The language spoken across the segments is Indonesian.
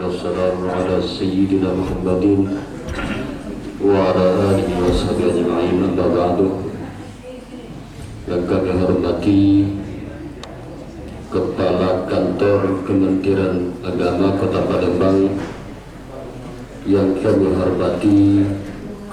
wassalamu ala sayyidina Muhammadin wa ala alihi wa sahbihi ajma'in, amma ba'du. Yang kami hormati Kepala Kantor Kementerian Agama Kota Palembang, yang kami hormati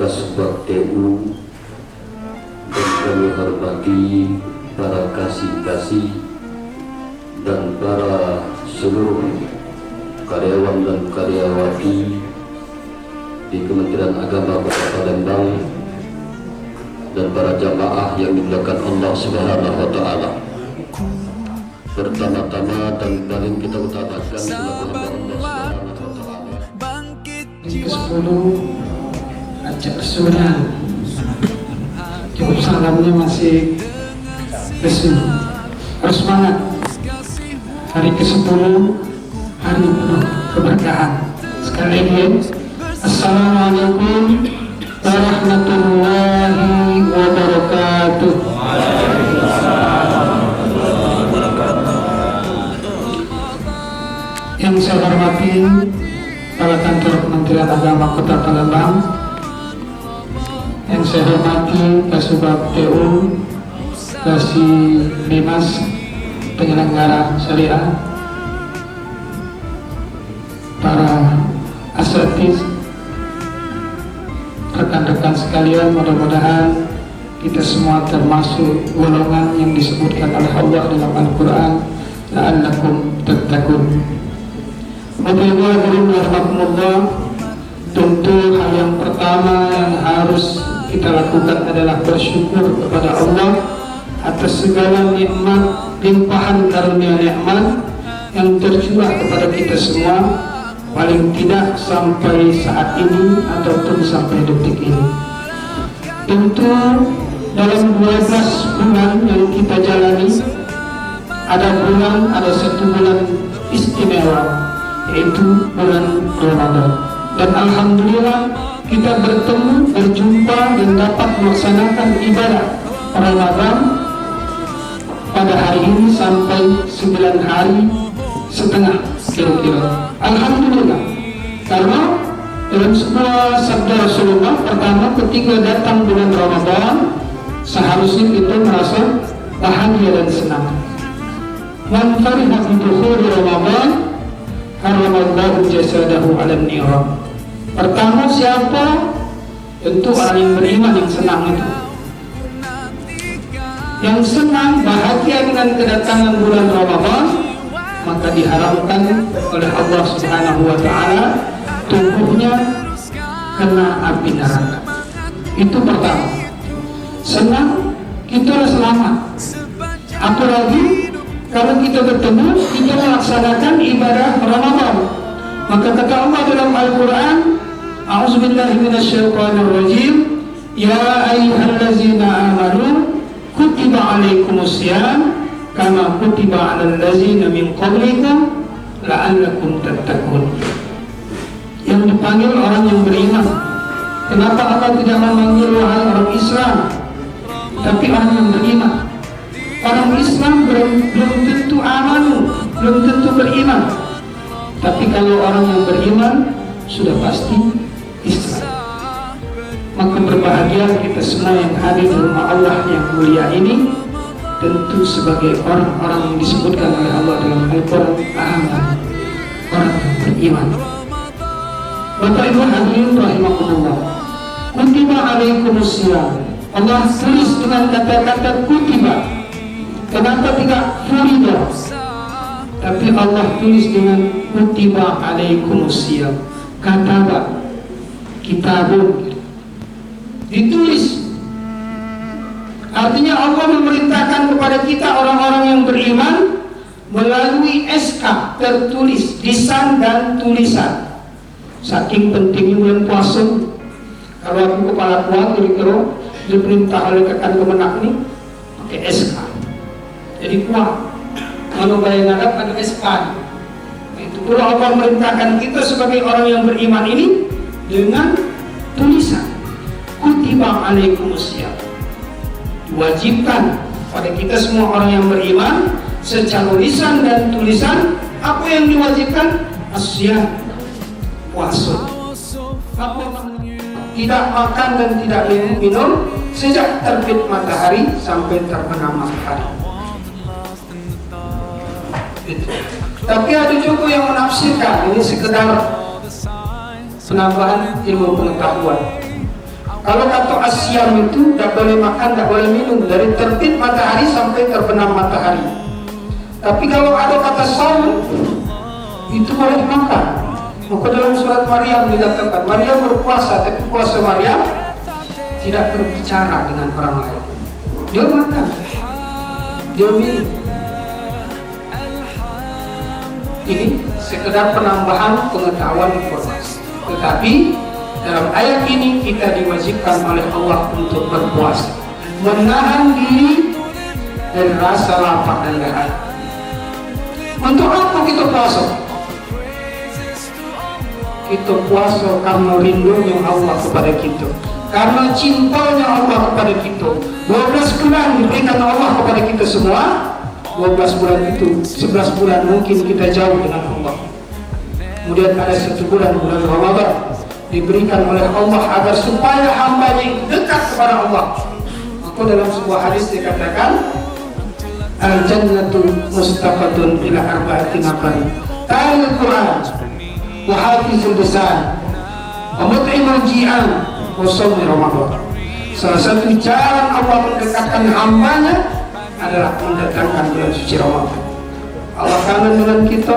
Kasubag TU, dan kami hormati para kasih-kasih dan para seluruh karyawan dan karyawati di Kementerian Agama Kota Palembang, dan para jamaah yang dimuliakan Allah Subhanahu wa Ta'ala. Pertama-tama dan paling kita utamakan selaku hamba Allah Subhanahu wa Ta'ala. Ke-10 Aceh Sunan. Cukup salamnya masih kesini. Harus semangat. Hari ke-10 hari penuh keberkahan. Sekali lagi, Assalamualaikum warahmatullahi wabarakatuh. Yang saya hormati Kepala Kantor Kementerian Agama Kota Palembang, yang saya hormati Kasubag TU, Kasih Dinas Penyelenggara Syariah, para asatidz, rekan-rekan sekalian, mudah-mudahan kita semua termasuk golongan yang disebutkan oleh Allah dalam Al-Quran, la'allakum tattaqun. Bismillahirrahmanirrahim. Tentu hal yang pertama yang harus kita lakukan adalah bersyukur kepada Allah atas segala nikmat, limpahan karunia nikmat yang tercurah kepada kita semua, paling tidak sampai saat ini ataupun sampai detik ini. Tentu dalam 12 bulan yang kita jalani, ada satu bulan istimewa, yaitu bulan Ramadan. Dan alhamdulillah kita bertemu, berjumpa dan dapat melaksanakan ibadah Ramadan pada hari ini sampai 9 hari setengah kira-kira. Alhamdulillah, karena dalam sebuah sabda Rasulullah, pertama ketika datang bulan Ramadan seharusnya kita merasa bahagia dan senang. Man fariha bi dukhuli Ramadan haramallahu jasadahu 'alan niran. Pertama siapa? Tentu orang yang beriman, yang senang itu. Yang senang, bahagia dengan kedatangan bulan Ramadan, maka diharamkan oleh Allah Subhanahu wa Ta'ala tubuhnya kena api neraka. Itu pertama. Senang, kita selamat. Apalagi kalau kita bertemu, kita melaksanakan ibadah Ramadan. Maka kata Allah dalam Al-Quran, A'udzubillahi minasyaitonirrajim, ya ayyuhallazina amanu kutiba alaikumusiyam kama kutiba 'alal ladzina min qablikum la'allakum tattaqun. Yang dipanggil orang yang beriman. Kenapa Allah tidak memanggil wahai orang Islam, tapi orang yang beriman? Orang Islam belum tentu amanu, belum tentu beriman. Tapi kalau orang yang beriman sudah pasti Islam. Maka berbahagia kita semua yang hadir di rumah Allah yang mulia ini, tentu sebagai orang-orang yang disebutkan oleh Allah dalam Al-Quran, orang yang beriman. Bapak Ibu hadirin rahimakumullah, kutiba alaikumusiyam, Allah tulis dengan kata-kata kutiba. Kenapa tidak furida? Tapi Allah tulis dengan kutiba alaikumusiyam. Kataba, kitabun, ditulis. Artinya Allah memerintahkan kepada kita orang-orang yang beriman melalui SK, tertulis, lisan dan tulisan. Saking pentingnya bulan puasa. Kalau aku kepala keluarga kira diperintah oleh rekan kemenak ini pakai SK. Jadi kuat. Kalau bayang ada SK. Itu pula Allah memerintahkan kita sebagai orang yang beriman ini dengan tulisan. Kutiba alaikumusiyam. Diwajibkan pada kita semua orang yang beriman secara lisan dan tulisan. Apa yang diwajibkan? Asyam, puasa. Tidak makan dan tidak minum sejak terbit matahari sampai terbenam matahari. Itu. Tapi ada juga yang menafsirkan ini sekedar penambahan ilmu pengetahuan. Kalau kata asyam itu tidak boleh makan, tidak boleh minum dari terbit matahari sampai terbenam matahari. Tapi kalau ada kata saum itu boleh makan. Maka dalam surat Maryam dikatakan Maryam berpuasa, tapi puasa Maryam tidak berbicara dengan orang lain. Dia makan, dia minum. Ini sekedar penambahan pengetahuan informasi. Tetapi dalam ayat ini kita diwajibkan oleh Allah untuk berpuasa, menahan diri dari rasa lapar dan dahaga. Untuk apa kita puasa? Kita puasa karena rindunya Allah kepada kita, karena cintanya Allah kepada kita. 12 bulan diberikan Allah kepada kita semua. 12 bulan itu, 11 bulan mungkin kita jauh dengan Allah. Kemudian ada 1 bulan, bulan Ramadan, diberikan oleh Allah agar supaya hambanya dekat kepada Allah. Maka dalam sebuah hadis dikatakan al-jannatu mustaqatun ila arba'ati nafar ta'al Quran wa hafizul lisan wa mut'imul ji'an wa shaum Ramadan. Salah satu cara Allah mendekatkan hambanya adalah mendatangkan bulan suci Ramadan. Allah kangen dengan kita,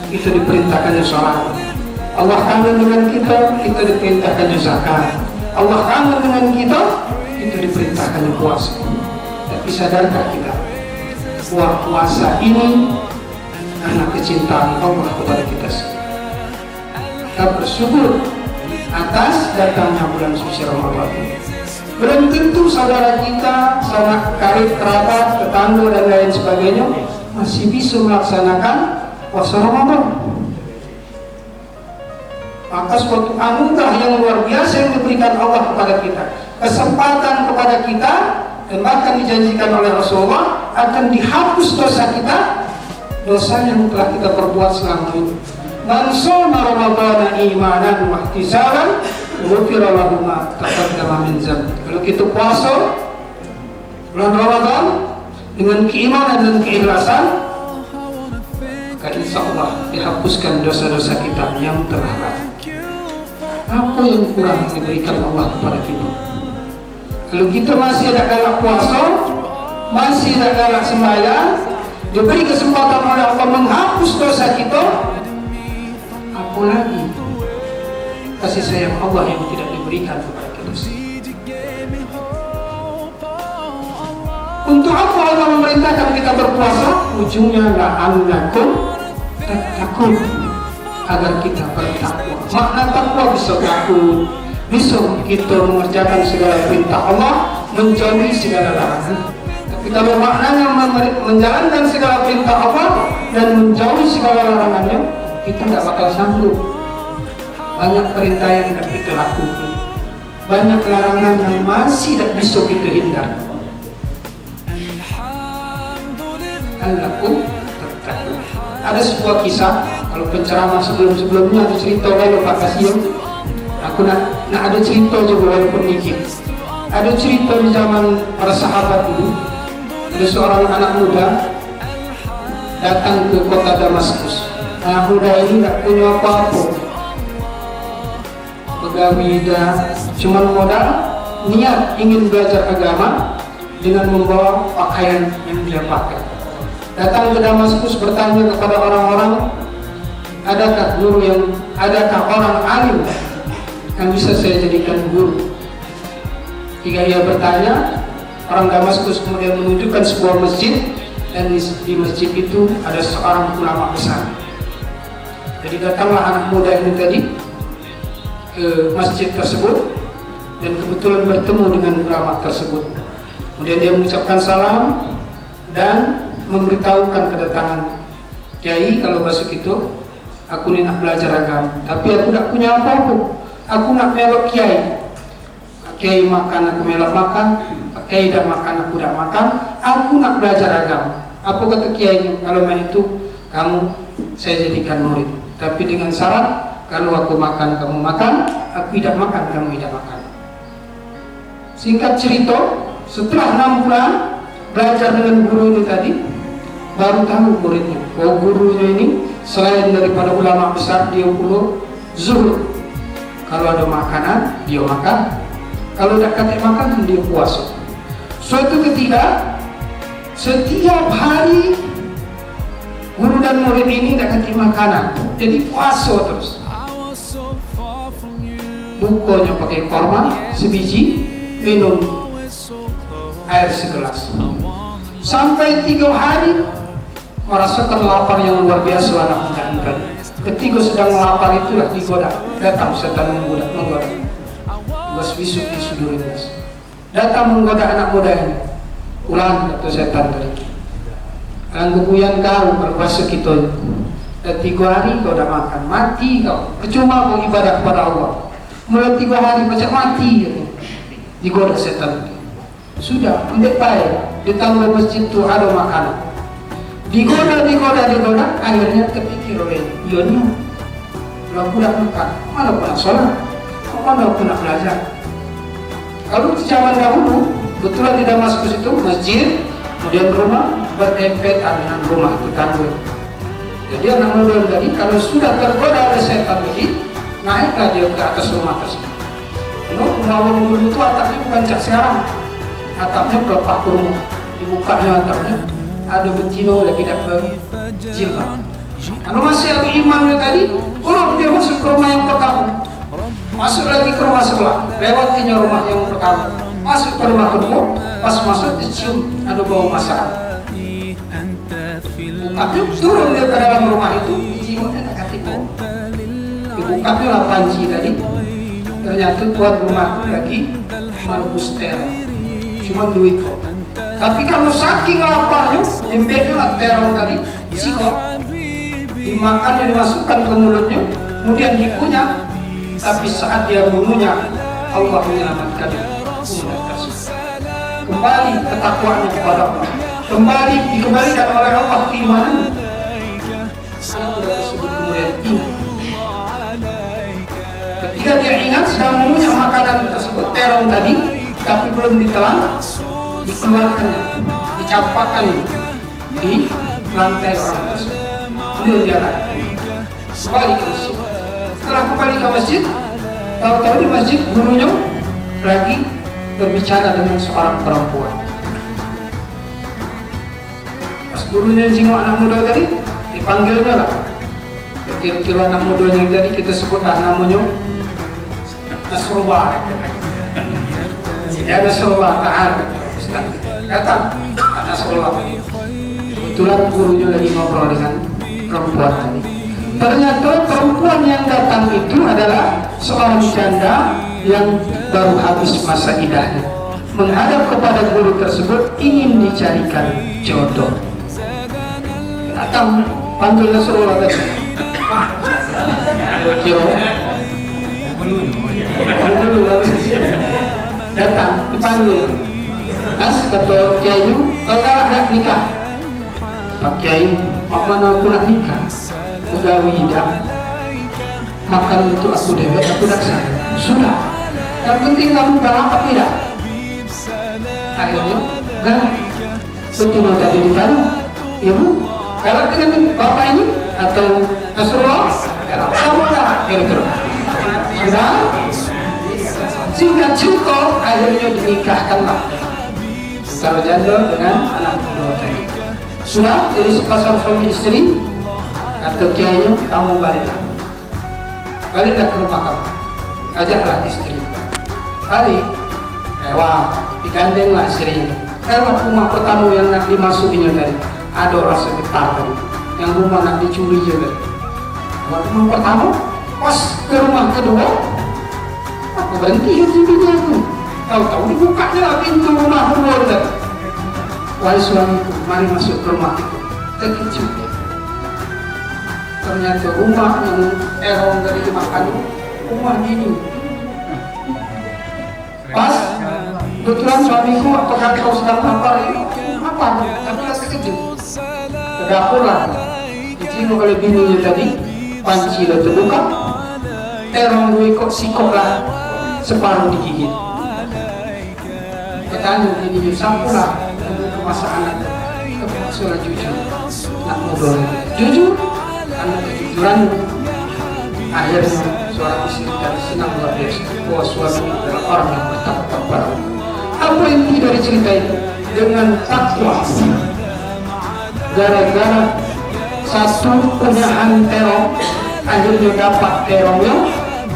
kita diperintahkannya sholat. Allah kangen dengan kita, kita diperintahkannya zakat. Allah kangen dengan kita, kita diperintahkannya puasa. Tapi sadarkah kita bahwa puasa ini karena kecintaan Allah kepada kita semua. Kita bersyukur atas datangnya bulan suci Ramadan. Belum tentu saudara kita, sanak karib, kerabat, tetangga dan lain sebagainya masih bisa melaksanakan puasa Ramadan. Maka suatu anugerah yang luar biasa yang diberikan Allah kepada kita, kesempatan kepada kita, dan bahkan dijanjikan oleh Rasulullah akan dihapus dosa kita, dosa yang telah kita perbuat selama ini. Man shoma Ramadhana imanan wa ihtisaban ghufira lahu ma taqaddama min dzambi. Kalau kita puasa bulan Ramadan dengan keimanan dan keikhlasan, maka insya Allah dihapuskan dosa-dosa kita yang telah lalu. Apa yang kurang diberikan Allah kepada kita? Kalau kita masih ada galak puasa, masih ada galak sembahyang, diberi kesempatan oleh Allah menghapus dosa kita, apa lagi kasih sayang Allah yang tidak diberikan kepada kita? Untuk apa Allah memerintahkan kita berpuasa? Ujungnya la'allakum tattaqun, agar kita bertakwa. Makna takwa bisa takut, bisa kita mengerjakan segala perintah Allah, menjauhi segala larangan. Tapi kalau maknanya menjalankan segala perintah Allah dan menjauhi segala larangannya, kita tidak bakal sanggup. Banyak perintah yang tidak kita lakukan, banyak larangan yang masih tidak bisa kita hindari. Allakum tattaqun. Ada sebuah kisah, kalau penceramah sebelum-sebelumnya ada cerita lain Pak Kasih. Aku nak ada cerita juga walaupun dikit. Ada cerita di zaman para sahabat dulu. Ada seorang anak muda datang ke kota Damaskus. Anak muda ini tidak punya apa-apa, pegawai dah, cuma modal niat ingin belajar agama dengan membawa pakaian yang dia pakai. Datang ke Damaskus bertanya kepada orang-orang, adakah orang alim yang bisa saya jadikan guru? Jika ia bertanya, orang Damaskus kemudian menunjukkan sebuah masjid, dan di masjid itu ada seorang ulama besar. Jadi datanglah anak muda ini tadi ke masjid tersebut dan kebetulan bertemu dengan ulama tersebut. Kemudian dia mengucapkan salam dan memberitahukan kedatangan Kiai, kalau masuk itu aku ni nak belajar agama, tapi aku tak punya apa-apa. Aku nak melok Kiai. Kiai makan, aku melok makan. Kiai dah makan, aku dah makan. Aku nak belajar agama. Apa kata Kiai? Kalau main itu kamu saya jadikan murid, tapi dengan syarat Kalau aku makan, kamu makan. Aku tidak makan, kamu tidak makan. Singkat cerita, setelah 6 bulan belajar dengan guru ini tadi, baru tahu muridnya bahwa gurunya ini selain daripada ulama besar, dia pula zuhud. Kalau ada makanan, dia makan. Kalau tidak kata makan, dia puasa. Suatu ketika, setiap hari guru dan murid ini tidak kasih makanan, jadi puasa terus. Bukanya pakai korma sebiji, minum air segelas. Sampai 3 hari merasakan lapar yang luar biasa anak muda ini. Ketika sedang lapar itulah digoda, datang setan menggoda. Was bisuk di sudurinas. Datang menggoda anak muda ini. Ulang kata setan tadi. Alang kebuyan kau berbahasa kita. Dan 3 hari kau dah makan, mati kau. Percuma kau ibadah kepada Allah. Mulai 3 hari macam mati. Digoda setan. Sudah, pendek baik. Datang ke masjid tu ada makanan. Digoda, akhirnya kepikir oleh Ionia. Kalau aku nak makan, mana aku nak sholat, mana aku nak belajar. Kalau di zaman dahulu, betulan di Damaskus itu masjid, kemudian rumah berdempetan dengan rumah tetangga. Jadi anak muda tadi kalau sudah tergoda oleh setan tadi, naiklah dia ke atas rumah tersebut. Rumah dulu itu atapnya bukan cak sekarang, atapnya berapa rumah, dibukanya atapnya. Ada bencino lagi dapat jilbab. Kalau masih ada imannya tadi, orang dia masuk ke rumah yang pertama, masuk lagi ke rumah sebelah, lewatinya rumah yang pertama, masuk ke rumah kedua, pas masuk dicium ada bau masakan. Bukanya turun dia ke dalam rumah itu, jiwanya tak katipu. Dibukanya lah panci tadi, ternyata tuan rumah lagi malbus teror, cuma 2 ekor. Tapi kalau saking laparnya, embeknya terong tadi, sikok dimakan dan dimasukkan ke mulutnya, kemudian dikunyah. Tapi saat dia mengunyah, Allah menyelamatkan kembali ketakwaannya kepada Allah, kembali dikembalikan oleh Allah keimanan. Kemudian ingat, ketika dia ingat sedang mengunyah makanan tersebut, terong tadi, tapi belum ditelan, dikeluarkannya, dicampakkan di lantai orang tersebut. Kemudian dia kembali ke masjid. Setelah kembali ke masjid, tahu-tahu di masjid gurunya lagi berbicara dengan seorang perempuan. Pas gurunya jenguk anak muda tadi, dipanggilnya lah. Kira-kira anak mudanya tadi kita sebutlah namanya Nasrullah. Ya Nasrullah Ta'ala. Datang anak sekolah. Kebetulan gurunya lagi ngobrol dengan perempuan tadi. Ternyata perempuan yang datang itu adalah seorang janda yang baru habis masa idahnya. Menghadap kepada guru tersebut ingin dicarikan jodoh. Datang panggil Rasulullah tadi. Datang dipanggil. Kata Kiai, kalau nak nikah, Pak Kiai, mana aku nak nikah? Udah widah, makan untuk aku dewek, aku dah sayang. Sudah, yang penting kamu galak apa tidak? Akhirnya, galak. Betul tadi ditanya, ibu, galak dengan bapak ini atau Nasrullah? Galak sama galak, kira-kira. Sudah, singkat cerita, akhirnya dinikahkanlah sarjana dengan anak muda tadi. Sudah jadi sepasang suami istri. Kata kiainya, kamu baliklah ke rumah kamu, ajaklah istri. Balik, digandenglah istrinya. Lewat rumah pertama yang nak dimasukinya tadi, ada rasa getar tadi, yang rumah nak dicuri juga. Lewat rumah pertama, pas ke rumah kedua, aku berhenti hati-hati aku. Tahu-tahu dibukanya lah pintu rumah luar tadi. Wahai suamiku, mari masuk ke rumah itu. Terkejut. Ternyata rumah yang terong dari dimakan, rumah ini. Pas, kebetulan suamiku apakah kau sedang lapar? Apa? Tapi lah terkejut. Ke dapur lah. Dicium oleh bininya tadi, panci lah terbuka. terong gue kok sikok lah separuh digigit. Katanya ini sampula ke masa anak suara jujur, nak ngobrol jujur, anak kejujuran. Akhirnya suara istri dan senang luar biasa bahwa suami adalah orang yang bertakwa kepada Allah. Apa yang tidak diceritain dengan takwa? Gara-gara satu punyahan terong, akhirnya dapat terongnya,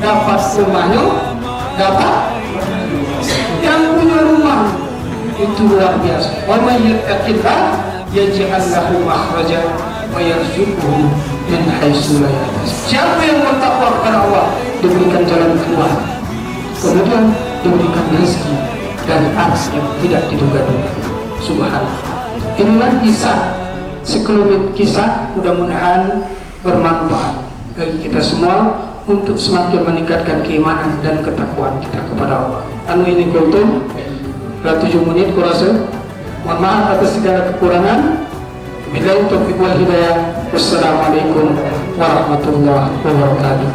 dapat rumahnya, dapat yang punya rumah. Itu luar biasa. Wa may yattaqillah yaj'al lahu makhraja wa yarzuqhu min haitsu la yahtasib. Siapa yang bertakwa kepada Allah diberikan jalan keluar, kemudian diberikan rezeki dari arah yang tidak diduga-duga. Subhanallah. Inilah kisah, sekelumit kisah, mudah-mudahan bermanfaat bagi kita semua untuk semakin meningkatkan keimanan dan ketakwaan kita kepada Allah. Anu ini kultum 7 menit kurasa. Mohon maaf atas segala kekurangan. Billahi taufiq wal hidayah. Wassalamualaikum warahmatullahi wabarakatuh.